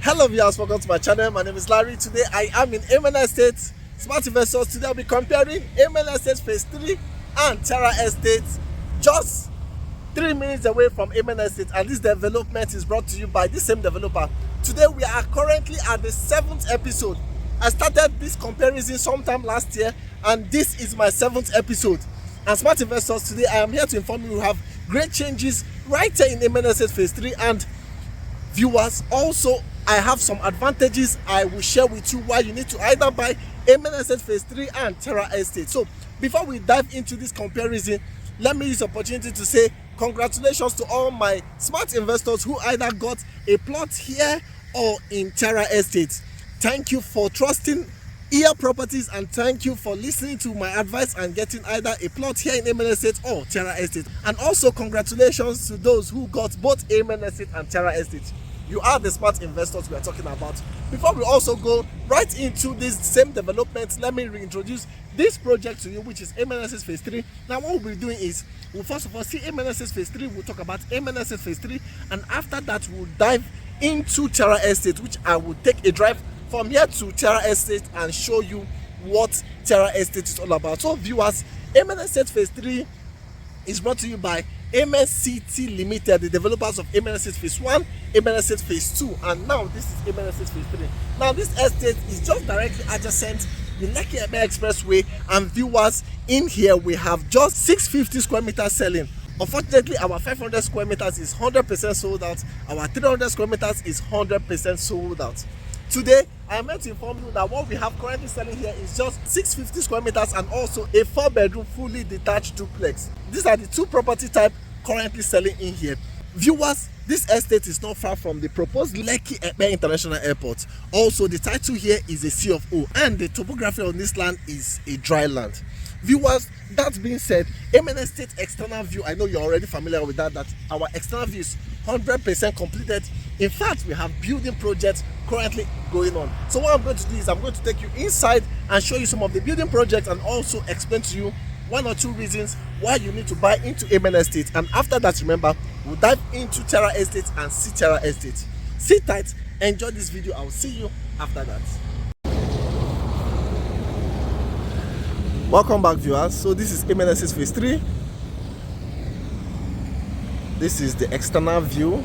Hello viewers, welcome to my channel. My name is Larry. Today I am in Amen Estate Smart Investors. Today I'll be comparing Amen Estate Phase 3 and TIARA Estate, just 3 minutes away from Amen Estate, and this development is brought to you by the same developer. Today we are currently at the 7th episode. I started this comparison sometime last year and this is my 7th episode. And Smart Investors, today I am here to inform you we have great changes right here in Amen Estate Phase 3, and viewers, also I have some advantages I will share with you why you need to either buy Amen Estate Phase 3 and TIARA Estate. So before we dive into this comparison, let me use the opportunity to say congratulations to all my smart investors who either got a plot here or in TIARA Estate. Thank you for trusting EAR Properties, and thank you for listening to my advice and getting either a plot here in Amen Estate or TIARA Estate. And also congratulations to those who got both Amen Estate and TIARA Estate. You are the smart investors we are talking about. Before we also go right into this same development, let me reintroduce this project to you, which is Amen Estate Phase 3. Now what we'll be doing is, we'll first of all see Amen Estate Phase 3, we'll talk about Amen Estate Phase 3, and after that we'll dive into TIARA Estate, which I will take a drive from here to TIARA Estate and show you what TIARA Estate is all about. So viewers, Amen Estate Phase 3 is brought to you by MSCT Limited, the developers of Amen Estate Phase 1, Amen Estate Phase 2, and now this is Amen Estate Phase 3. Now this estate is just directly adjacent the Lekki Expressway, and viewers, in here we have just 650 square meters selling. Unfortunately, our 500 square meters is 100% sold out. Our 300 square meters is 100% sold out. Today, I am meant to inform you that what we have currently selling here is just 650 square meters and also a 4-bedroom fully detached duplex. These are the two property type currently selling in here. Viewers, this estate is not far from the proposed Lekki International Airport. Also, the title here is a C of O, and the topography on this land is a dry land. Viewers, that being said, Amen Estate external view, I know you're already familiar with that our external view is 100% completed. In fact, we have building projects currently going on. So what I'm going to do is I'm going to take you inside and show you some of the building projects, and also explain to you 1 or 2 reasons why you need to buy into Amen Estate. And after that, remember, we'll dive into TIARA Estate and see TIARA Estate. Sit tight, enjoy this video. I'll see you after that. Welcome back, viewers. So this is Amen Estate Phase 3. This is the external view.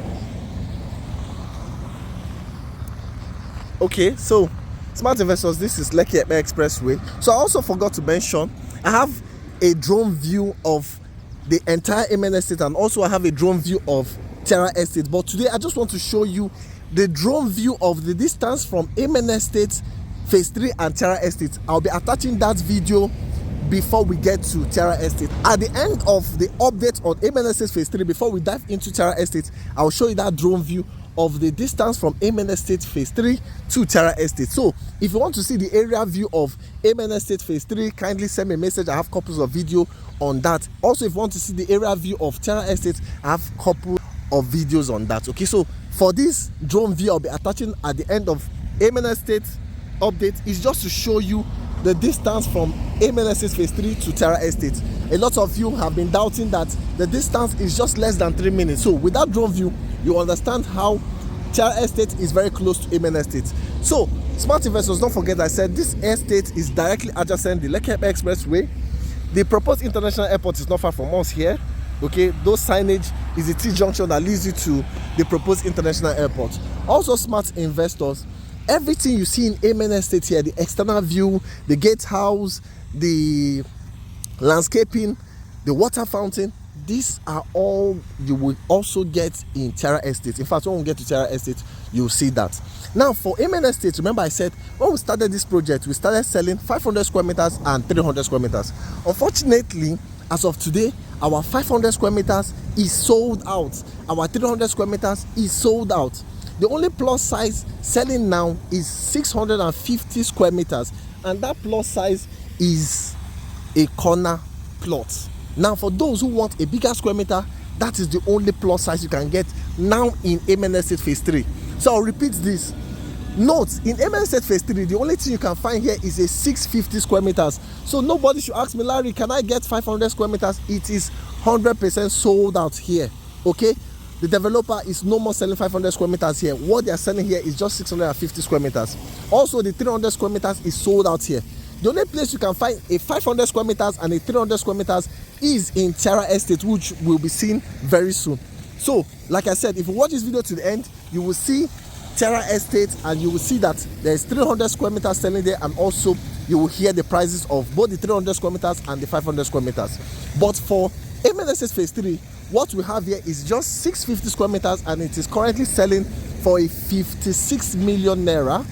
Okay, so smart investors, this is Lekki Expressway. So I also forgot to mention, I have a drone view of the entire Amen Estate, and also I have a drone view of TIARA Estate. But today I just want to show you the drone view of the distance from Amen Estate Phase 3 and TIARA Estate. I'll be attaching that video before we get to TIARA Estate. At the end of the update on Amen Estate Phase 3, before we dive into TIARA Estate, I'll show you that drone view of the distance from Amen Estate Phase 3 to TIARA Estate. So if you want to see the area view of Amen Estate Phase 3, kindly send me a message. I have copies of video on that. Also, if you want to see the area view of TIARA Estate, I have a couple of videos on that. Okay, so for this drone view I'll be attaching at the end of Amen Estate update, is just to show you the distance from Amen Estate Phase 3 to TIARA Estate. A lot of you have been doubting that the distance is just less than 3 minutes. So with that drone view, you understand how TIARA Estate is very close to Amen Estate. So smart investors, don't forget I said this estate is directly adjacent the Lekki Expressway. The proposed international airport is not far from us here. Okay, those signage is the T-junction that leads you to the proposed international airport. Also, smart investors, everything you see in Amen Estate here, the external view, the gatehouse, the landscaping, the water fountain, these are all you will also get in TIARA Estate. In fact, when we get to TIARA Estate, you'll see that. Now for Amen Estate, remember I said when we started this project, we started selling 500 square meters and 300 square meters. Unfortunately, as of today, our 500 square meters is sold out. Our 300 square meters is sold out. The only plus size selling now is 650 square meters, and that plus size is a corner plot. Now for those who want a bigger square meter, that is the only plus size you can get now in Amen Estate Phase 3. So I'll repeat this. Note, in Amen Estate Phase 3, the only thing you can find here is a 650 square meters. So nobody should ask me, Larry, can I get 500 square meters? It is 100% sold out here. Okay, the developer is no more selling 500 square meters here. What they are selling here is just 650 square meters. Also, the 300 square meters is sold out here. The only place you can find a 500 square meters and a 300 square meters is in TIARA Estate, which will be seen very soon. So, like I said, if you watch this video to the end, you will see TIARA Estate and you will see that there is 300 square meters selling there, and also you will hear the prices of both the 300 square meters and the 500 square meters. But for Amen Estate Phase 3, what we have here is just 650 square meters, and it is currently selling for a 56 million naira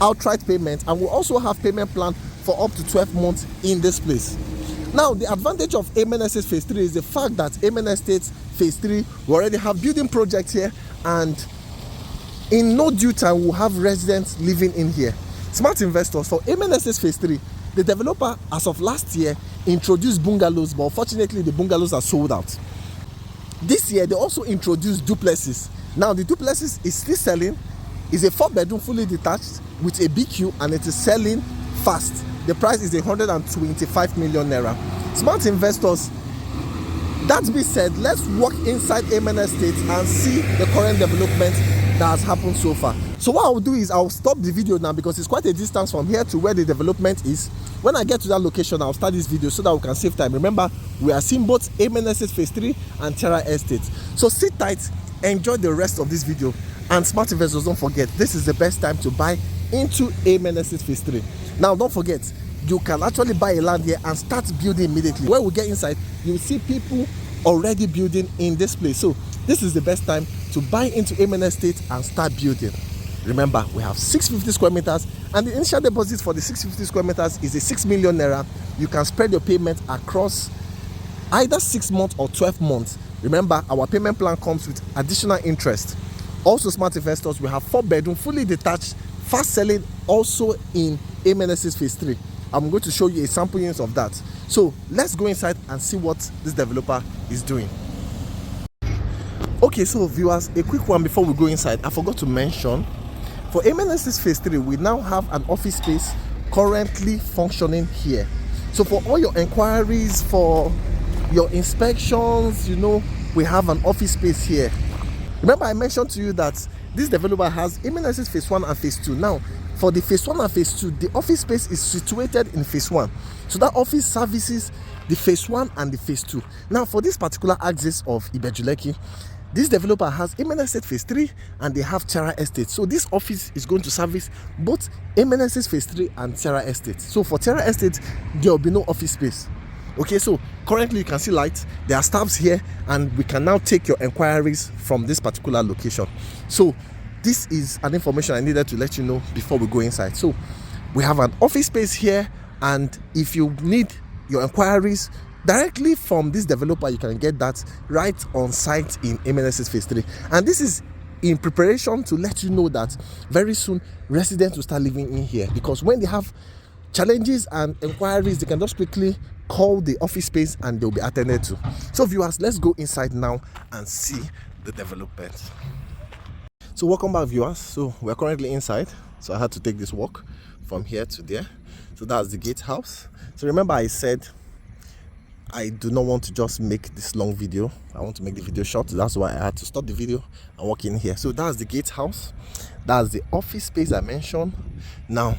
outright payment, and we also have payment plan for up to 12 months in this place. Now, the advantage of Amen Estate Phase 3 is the fact that Amen Estate Phase 3, we already have building projects here, and in no due time we'll have residents living in here. Smart investors, for Amen Estate Phase 3, the developer as of last year introduced bungalows, but unfortunately the bungalows are sold out. This year they also introduced duplexes. Now the duplexes is still selling. It's a 4-bedroom fully detached with a BQ, and it is selling fast. The price is 125 million naira. Smart investors, that being said, let's walk inside Amen Estate and see the current development that has happened so far. So what I'll do is I'll stop the video now because it's quite a distance from here to where the development is. When I get to that location, I'll start this video so that we can save time. Remember, we are seeing both Amen Estate Phase 3 and TIARA Estate. So sit tight, enjoy the rest of this video, and smart investors, don't forget, this is the best time to buy into Amen Estate Phase 3. Now, don't forget, you can actually buy a land here and start building immediately. When we get inside, you'll see people already building in this place. So this is the best time to buy into Amen Estate and start building. Remember, we have 650 square meters, and the initial deposit for the 650 square meters is a 6 million naira. You can spread your payment across either 6 months or 12 months. Remember, our payment plan comes with additional interest. Also, smart investors, we have 4-bedroom fully detached, fast selling, also in Amen Estate Phase 3. I'm going to show you a sample unit of that. So let's go inside and see what this developer is doing. Okay, so viewers, a quick one before we go inside. I forgot to mention, for Amen Estate Phase 3, we now have an office space currently functioning here. So for all your inquiries, for your inspections, you know, we have an office space here. Remember, I mentioned to you that this developer has Amen Estate Phase 1 and Phase 2. Now, for the Phase 1 and Phase 2, the office space is situated in Phase 1. So that office services the Phase 1 and the Phase 2. Now, for this particular axis of Ibeju Lekki, this developer has Amen Estate Phase 3 and they have TIARA Estate. So this office is going to service both Amen Estate Phase 3 and TIARA Estate. So for TIARA Estate, there will be no office space. Okay, so currently you can see lights, there are staffs here, and we can now take your inquiries from this particular location. So this is an information I needed to let you know before we go inside. So we have an office space here, and if you need your inquiries directly from this developer, you can get that right on site in Amen Estate Phase 3. And this is in preparation to let you know that very soon residents will start living in here, because when they have challenges and inquiries, they can just quickly call the office space and they'll be attended to. So viewers, let's go inside now and see the development. So welcome back, viewers. So we're currently inside, so I had to take this walk from here to there. So that's the gatehouse. So remember, I said I do not want to just make this long video. I want to make the video short. That's why I had to stop the video and walk in here. So that's the gatehouse. That's the office space I mentioned. Now,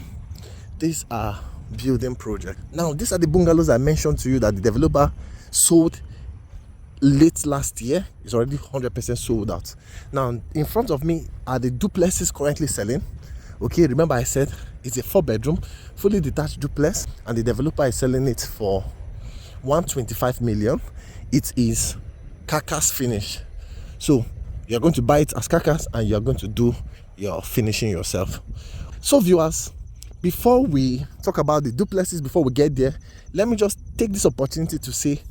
these are building project. Now, these are the bungalows I mentioned to you that the developer sold late last year. It's already 100% sold out. Now, in front of me are the duplexes currently selling. Okay, remember I said it's a 4-bedroom fully detached duplex, and the developer is selling it for 125 million. It is carcass finish. So you're going to buy it as carcass and you're going to do your finishing yourself. So viewers, before we talk about the duplexes, before we get there, let me just take this opportunity to say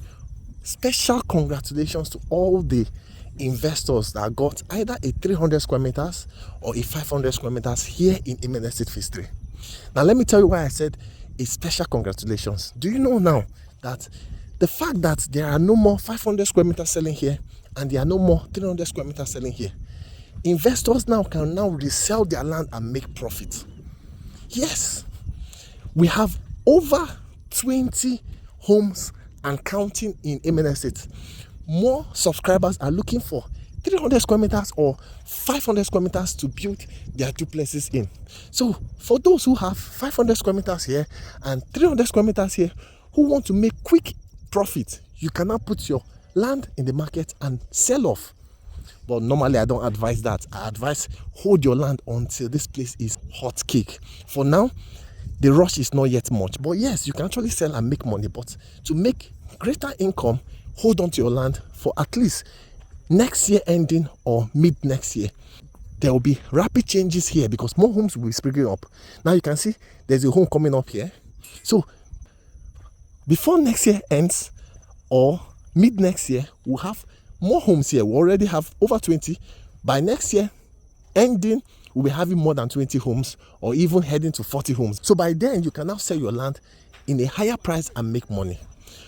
special congratulations to all the investors that got either a 300 square meters or a 500 square meters here in Amen Estate Phase 3. Now let me tell you why I said a special congratulations. Do you know now that the fact that there are no more 500 square meters selling here and there are no more 300 square meters selling here, investors now can now resell their land and make profit. Yes, we have over 20 homes and counting in Amen Estate. More subscribers are looking for 300 square meters or 500 square meters to build their duplexes in. So for those who have 500 square meters here and 300 square meters here who want to make quick profit, you can now put your land in the market and sell off. But normally I don't advise that. I advise hold your land until this place is hot cake. For now, the rush is not yet much, but yes, you can actually sell and make money. But to make greater income, hold on to your land for at least next year ending or mid next year. There will be rapid changes here because more homes will be springing up. Now you can see there's a home coming up here. So before next year ends or mid next year, we'll have more homes here. We already have over 20. By next year ending, we'll be having more than 20 homes or even heading to 40 homes. So by then, you can now sell your land in a higher price and make money.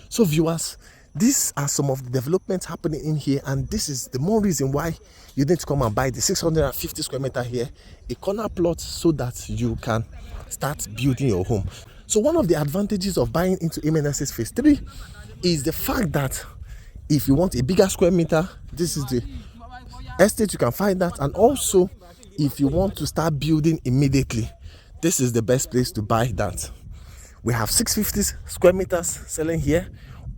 So viewers, these are some of the developments happening in here, and this is the more reason why you need to come and buy the 650 square meter here, a corner plot, so that you can start building your home. So one of the advantages of buying into MNSS Phase 3 is the fact that if you want a bigger square meter, this is the estate, you can find that. And also, if you want to start building immediately, this is the best place to buy that. We have 650 square meters selling here,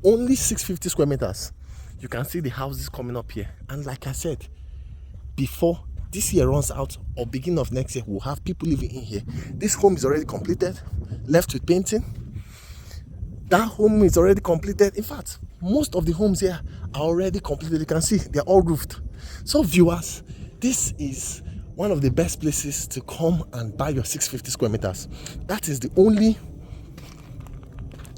only 650 square meters. You can see the houses coming up here. And like I said, before this year runs out or beginning of next year, we'll have people living in here. This home is already completed, left with painting. That home is already completed. In fact, most of the homes here are already completed. You can see they're all roofed. So viewers, this is one of the best places to come and buy your 650 square meters. That is the only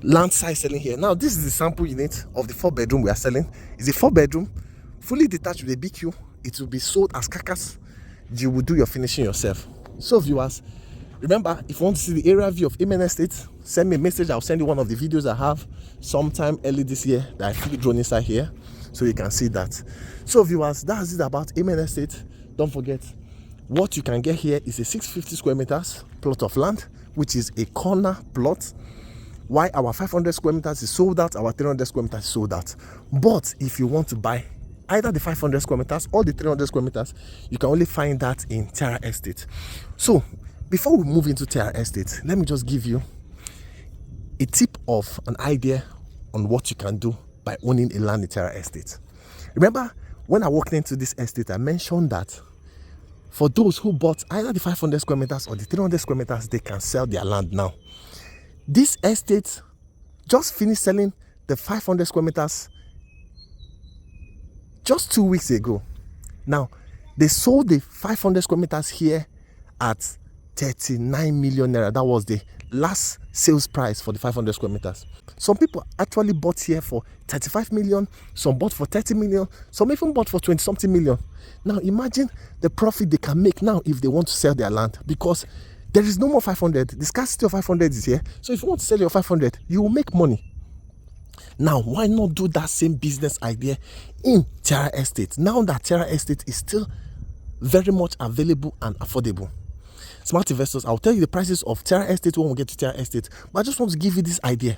land size selling here. Now this is the sample unit of the 4-bedroom we are selling. It's a 4-bedroom, fully detached with a BQ. It will be sold as carcass. You will do your finishing yourself. So viewers, remember, if you want to see the area view of Amen Estate, send me a message. I'll send you one of the videos I have sometime early this year that I fully drawn inside here, so you can see that. So viewers, that's it about Amen Estate. Don't forget, what you can get here is a 650 square meters plot of land, which is a corner plot. Why our 500 square meters is sold out, our 300 square meters is sold out. But if you want to buy either the 500 square meters or the 300 square meters, you can only find that in TIARA Estate. So before we move into TIARA Estate, let me just give you a tip of an idea on what you can do by owning a land in TIARA Estate. Remember, when I walked into this estate, I mentioned that for those who bought either the 500 square meters or the 300 square meters, they can sell their land now. This estate just finished selling the 500 square meters just 2 weeks ago. Now, they sold the 500 square meters here at 39 million naira. That was the last sales price for the 500 square meters. Some people actually bought here for 35 million, some bought for 30 million, some even bought for 20 something million. Now imagine the profit they can make now if they want to sell their land, because there is no more 500. The scarcity of 500 is here. So if you want to sell your 500, you will make money. Now, why not do that same business idea in TIARA Estate? Now that TIARA Estate is still very much available and affordable. Smart investors, I'll tell you the prices of TIARA Estate when we get to TIARA Estate, but I just want to give you this idea.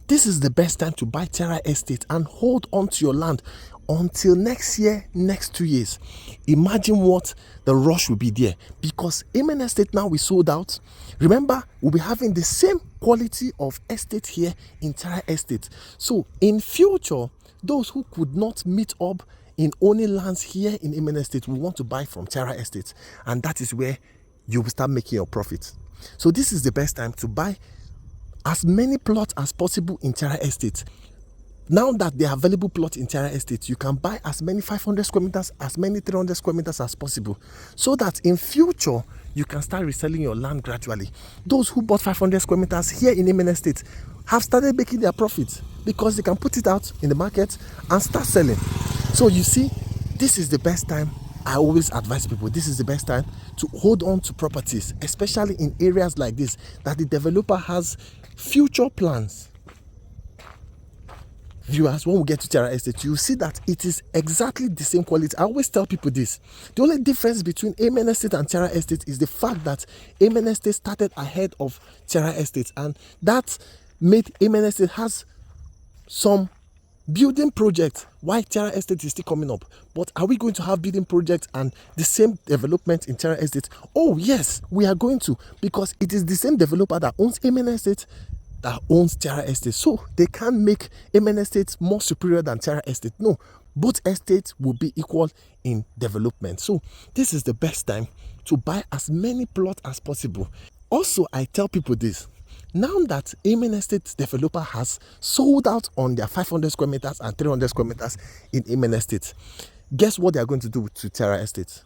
This is the best time to buy TIARA Estate and hold on to your land until next year, next 2 years. Imagine what the rush will be there, because Amen Estate now is sold out. Remember, we'll be having the same quality of estate here in TIARA Estate. So in future, those who could not meet up in owning lands here in Amen Estate will want to buy from TIARA Estate, and that is where you will start making your profit. So this is the best time to buy as many plots as possible in TIARA Estate. Now that they are available plots in TIARA Estate, you can buy as many 500 square meters, as many 300 square meters as possible, so that in future you can start reselling your land gradually. Those who bought 500 square meters here in Amen Estate have started making their profits because they can put it out in the market and start selling. So you see, this is the best time. I always advise people, this is the best time to hold on to properties, especially in areas like this that the developer has future plans. Viewers, when we get to TIARA Estate, you see that it is exactly the same quality. I always tell people this. The only difference between Amen Estate and TIARA Estate is the fact that Amen Estate started ahead of TIARA Estate, and that made Amen Estate has some building project. Why TIARA Estate is still coming up? But are we going to have building project and the same development in TIARA Estate? Oh yes, we are going to, because it is the same developer that owns Amen Estate that owns TIARA Estate. So they can't make Amen Estate more superior than TIARA Estate. No, both estates will be equal in development. So this is the best time to buy as many plots as possible. Also, I tell people this. Now that Amen Estate developer has sold out on their 500 square meters and 300 square meters in Amen Estate, guess what they are going to do to TIARA Estate?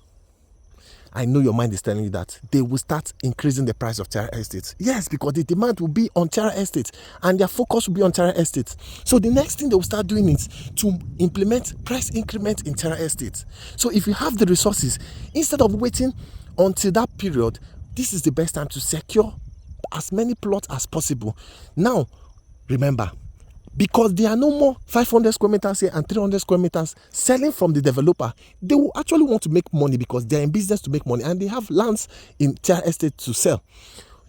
I know your mind is telling you that they will start increasing the price of TIARA Estate. Yes, because the demand will be on TIARA Estate and their focus will be on TIARA Estate. So the next thing they will start doing is to implement price increment in TIARA Estate. So if you have the resources, instead of waiting until that period, this is the best time to secure as many plots as possible. Now, remember, because there are no more 500 square meters here and 300 square meters selling from the developer, they will actually want to make money because they're in business to make money and they have lands in TIARA Estate to sell.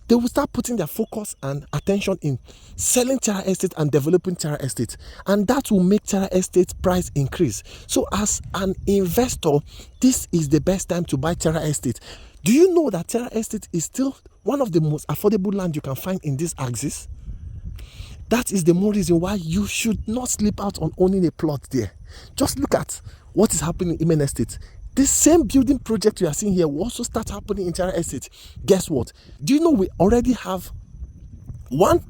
They will start putting their focus and attention in selling TIARA Estate and developing TIARA Estate, and that will make TIARA Estate price increase. So as an investor, this is the best time to buy TIARA Estate. Do you know that TIARA Estate is still one of the most affordable land you can find in this axis? That is the more reason why you should not sleep out on owning a plot there. Just look at what is happening in Amen Estate. This same building project you are seeing here will also start happening in TIARA Estate. Guess what? Do you know we already have one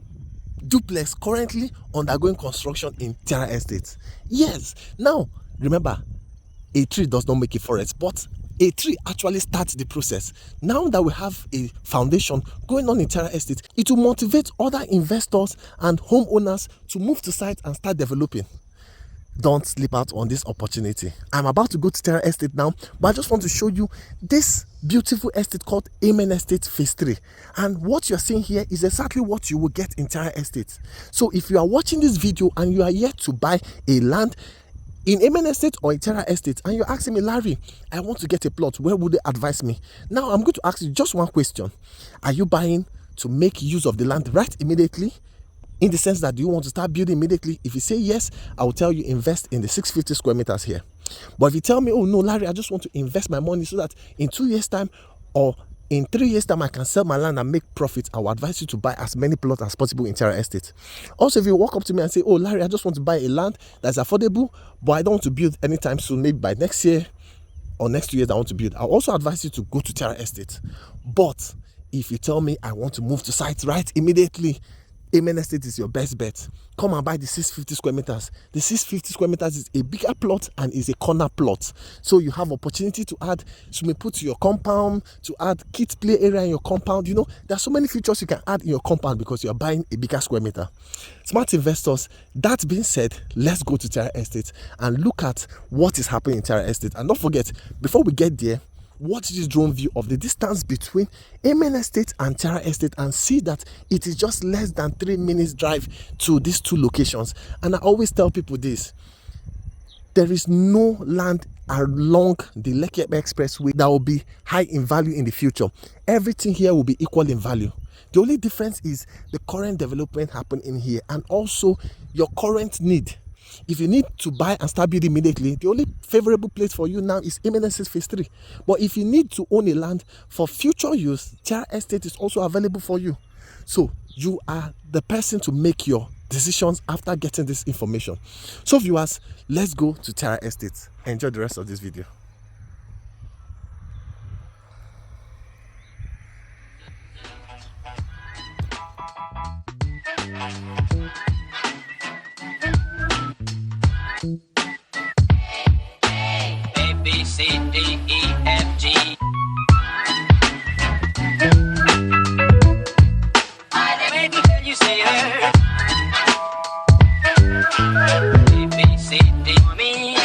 duplex currently undergoing construction in TIARA Estate? Yes. Now, remember, a tree does not make a forest, but a tree actually starts the process. Now that we have a foundation going on in TIARA Estate, it will motivate other investors and homeowners to move to site and start developing. Don't sleep out on this opportunity. I'm about to go to TIARA Estate now, but I just want to show you this beautiful estate called Amen Estate Phase 3. And what you're seeing here is exactly what you will get in TIARA Estate. So if you are watching this video and you are yet to buy a land in Amen Estate or in TIARA Estate, and you're asking me, Larry, I want to get a plot, where would they advise me? Now I'm going to ask you just one question. Are you buying to make use of the land right immediately? In the sense that, do you want to start building immediately? If you say yes, I will tell you invest in the 650 square meters here. But if you tell me, oh no, Larry, I just want to invest my money so that in 2 years time or in 3 years time I can sell my land and make profit, I will advise you to buy as many plots as possible in TIARA Estate. Also, if you walk up to me and say, oh Larry, I just want to buy a land that's affordable, but I don't want to build anytime soon, maybe by next year or next 2 years I want to build, I'll also advise you to go to TIARA Estate. But if you tell me I want to move to site right immediately, Amen Estate is your best bet. Come and buy the 650 square meters. The 650 square meters is a bigger plot and is a corner plot. So you have opportunity to add swimming pool to your compound, to add kids play area in your compound. You know, there are so many features you can add in your compound because you are buying a bigger square meter. Smart investors, that being said, let's go to TIARA Estate and look at what is happening in TIARA Estate. And don't forget, before we get there, watch this drone view of the distance between Amen Estate and TIARA Estate and see that it is just less than 3 minutes drive to these two locations. And I always tell people this: there is no land along the Lekki Expressway that will be high in value in the future. Everything here will be equal in value. The only difference is the current development happening here and also your current need. If you need to buy and start building immediately, the only favorable place for you now is Amen Estate Phase 3. But if you need to own a land for future use, TIARA Estate is also available for you. So you are the person to make your decisions after getting this information. So viewers, let's go to TIARA Estate. Enjoy the rest of this video. A, B, C, D, E, F, G. Wait till you see her. A, B, C, D, me.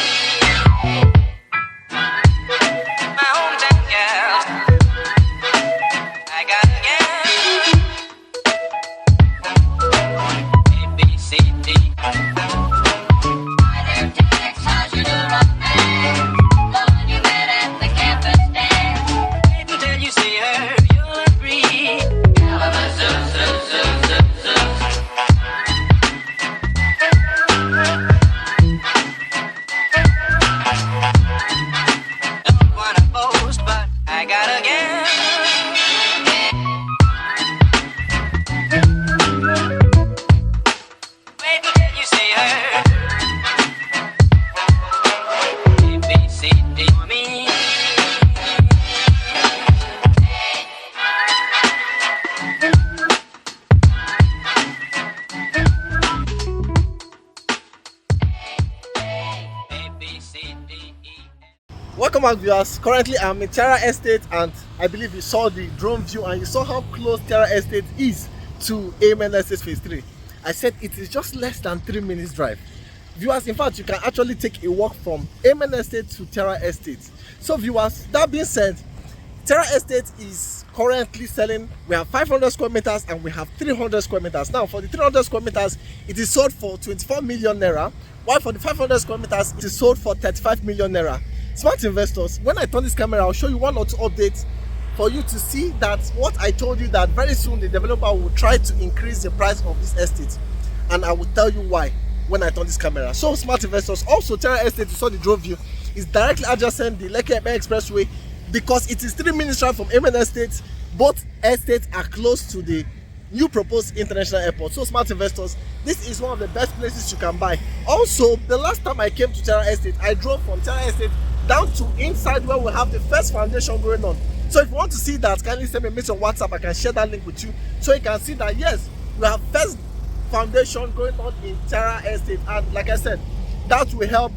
back, viewers. Currently I'm in TIARA Estate, and I believe you saw the drone view and you saw how close TIARA Estate is to Amen Estate Phase 3. I said it is just less than 3 minutes drive. Viewers, in fact, you can actually take a walk from Amen Estate to TIARA Estate. So viewers, that being said, TIARA Estate is currently selling. We have 500 square meters and we have 300 square meters. Now for the 300 square meters, it is sold for 24 million naira, while for the 500 square meters, it is sold for 35 million naira. Smart investors, when I turn this camera, I'll show you one or two updates for you to see that what I told you, that very soon the developer will try to increase the price of this estate, and I will tell you why when I turn this camera. So smart investors, also TIARA Estate, you saw the drone view, is directly adjacent the Lekki Expressway, because it is 3 minutes drive from Amen Estate. Both estates are close to the new proposed international airport. So smart investors, this is one of the best places you can buy. Also, the last time I came to TIARA Estate, I drove from TIARA Estate down to inside where we have the first foundation going on. So if you want to see that, kindly send me a message on WhatsApp. I can share that link with you, so you can see that yes, we have first foundation going on in TIARA Estate, and like I said, that will help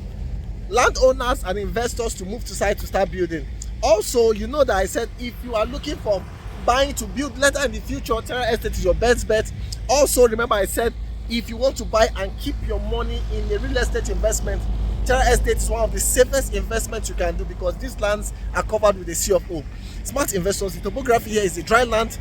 landowners and investors to move to site to start building. Also, you know that I said if you are looking for buying to build later in the future, TIARA Estate is your best bet. Also, remember I said if you want to buy and keep your money in a real estate investment, TIARA Estate is one of the safest investments you can do, because these lands are covered with a sea of O. Smart investors, the topography here is a dry land.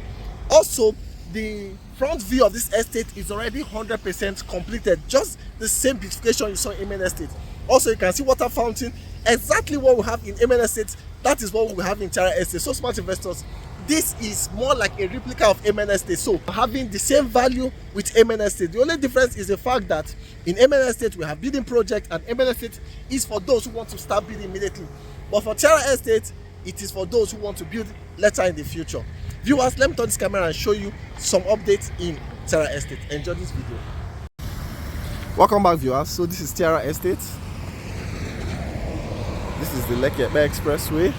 Also, the front view of this estate is already 100% completed, just the same beautification you saw in Amen Estate. Also, you can see water fountain, exactly what we have in Amen Estate, that is what we have in TIARA Estate. So smart investors, this is more like a replica of Amen Estate, so having the same value with Amen Estate. The only difference is the fact that in Amen Estate we have building project, and Amen Estate is for those who want to start building immediately, but for TIARA Estate it is for those who want to build later in the future. Viewers, let me turn this camera and show you some updates in TIARA Estate. Enjoy this video. Welcome back, viewers. So this is TIARA Estate. This is the Lekki Expressway.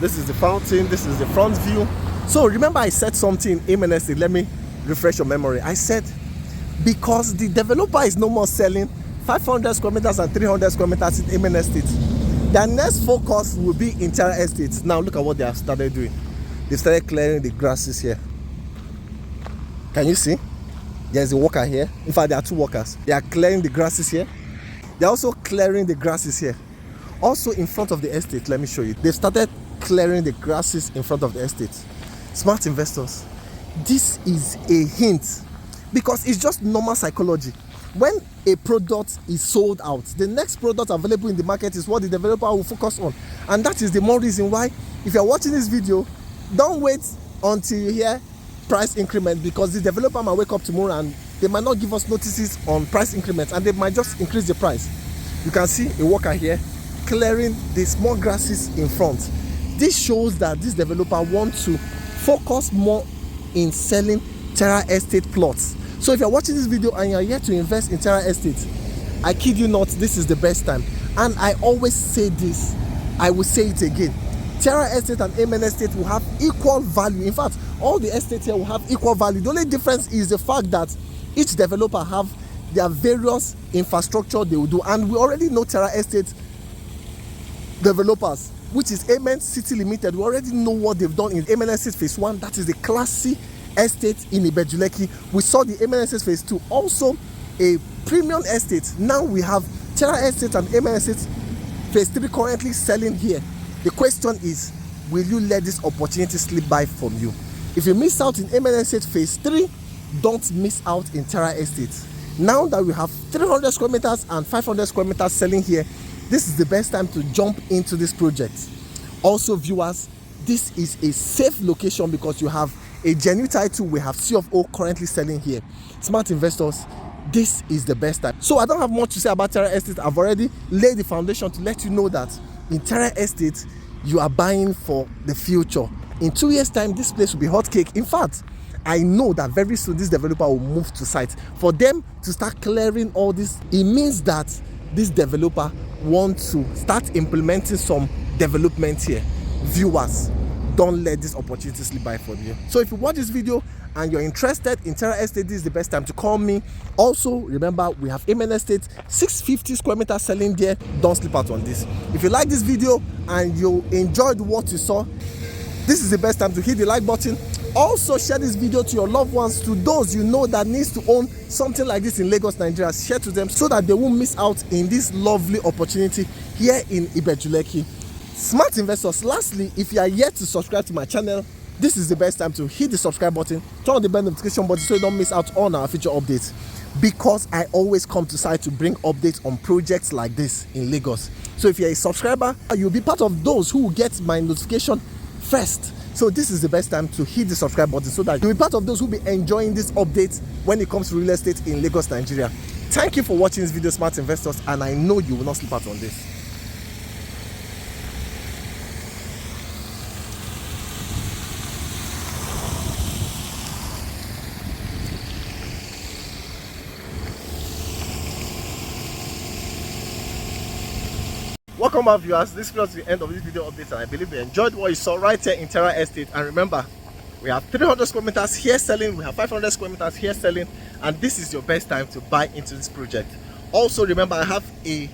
This is the fountain. This is the front view. So remember I said something in Amen Estate. Let me refresh your memory. I said because the developer is no more selling 500 square meters and 300 square meters in Amen Estate, their next focus will be in TIARA Estate. Now look at what they have started doing. They started clearing the grasses here. Can you see? There's a worker here. In fact, there are two workers. They are clearing the grasses here. They're also clearing the grasses here. Also in front of the estate, let me show you. They've started clearing the grasses in front of the estate. Smart investors, this is a hint, because it's just normal psychology. When a product is sold out, the next product available in the market is what the developer will focus on. And that is the more reason why, if you're watching this video, don't wait until you hear price increment, because the developer might wake up tomorrow and they might not give us notices on price increments, and they might just increase the price. You can see a worker here clearing the small grasses in front. This shows that this developer wants to focus more in selling TIARA Estate plots. So if you're watching this video and you're here to invest in TIARA Estate, I kid you not, this is the best time. And I always say this, I will say it again. TIARA Estate and Amen Estate will have equal value. In fact, all the estates here will have equal value. The only difference is the fact that each developer have their various infrastructure they will do. And we already know TIARA Estate developers, which is Amen City Limited. We already know what they've done in Amen Estate Phase 1. That is the classy estate in Ibeju Lekki. We saw the Amen Estate Phase 2, also a premium estate. Now we have TIARA Estate and Amen Estate Phase 3 currently selling here. The question is, will you let this opportunity slip by from you? If you miss out in Amen Estate Phase 3, don't miss out in TIARA Estate. Now that we have 300 square meters and 500 square meters selling here, this is the best time to jump into this project. Also viewers, this is a safe location because you have a genuine title. We have C of O currently selling here. Smart investors, this is the best time. So I don't have much to say about TIARA Estate. I've already laid the foundation to let you know that in TIARA Estate, you are buying for the future. In 2 years time, this place will be hot cake. In fact, I know that very soon this developer will move to site. For them to start clearing all this, it means that this developer wants to start implementing some development here. Viewers, don't let this opportunity slip by from you. So if you watch this video and you're interested in TIARA Estate, this is the best time to call me. Also, remember, we have Amen Estate, 650 square meters selling there. Don't sleep out on this. If you like this video and you enjoyed what you saw, this is the best time to hit the like button. Also, share this video to your loved ones, to those you know that needs to own something like this in Lagos, Nigeria. Share to them so that they won't miss out in this lovely opportunity here in Ibeju Lekki. Smart investors, lastly, if you are yet to subscribe to my channel, this is the best time to hit the subscribe button, turn on the bell notification button so you don't miss out on our future updates, because I always come to site to bring updates on projects like this in Lagos. So if you're a subscriber, you'll be part of those who will get my notification first. So this is the best time to hit the subscribe button so that you'll be part of those who will be enjoying this update when it comes to real estate in Lagos, Nigeria. Thank you for watching this video, smart investors, and I know you will not sleep out on this. Welcome back, viewers. This was the end of this video update, and I believe you enjoyed what you saw right here in TIARA Estate. And remember, we have 300 square meters here selling, we have 500 square meters here selling, and this is your best time to buy into this project. Also remember, I have a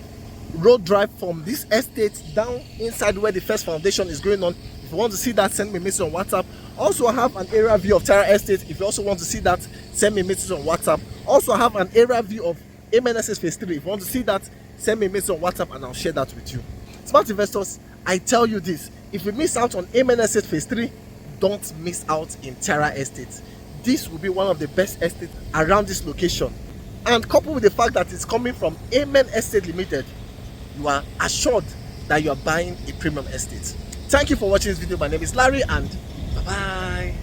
road drive from this estate down inside where the first foundation is going on. If you want to see that, send me a message on WhatsApp. Also, I have an area view of TIARA Estate. If you also want to see that, send me a message on WhatsApp. Also, I have an area view of Amen Estate Phase 3. If you want to see that, send me a message on WhatsApp and I'll share that with you. Smart investors, I tell you this, if you miss out on Amen Estate Phase 3, don't miss out in TIARA Estate. This will be one of the best estates around this location. And coupled with the fact that it's coming from Amen Estate Limited, you are assured that you are buying a premium estate. Thank you for watching this video. My name is Larry, and bye-bye.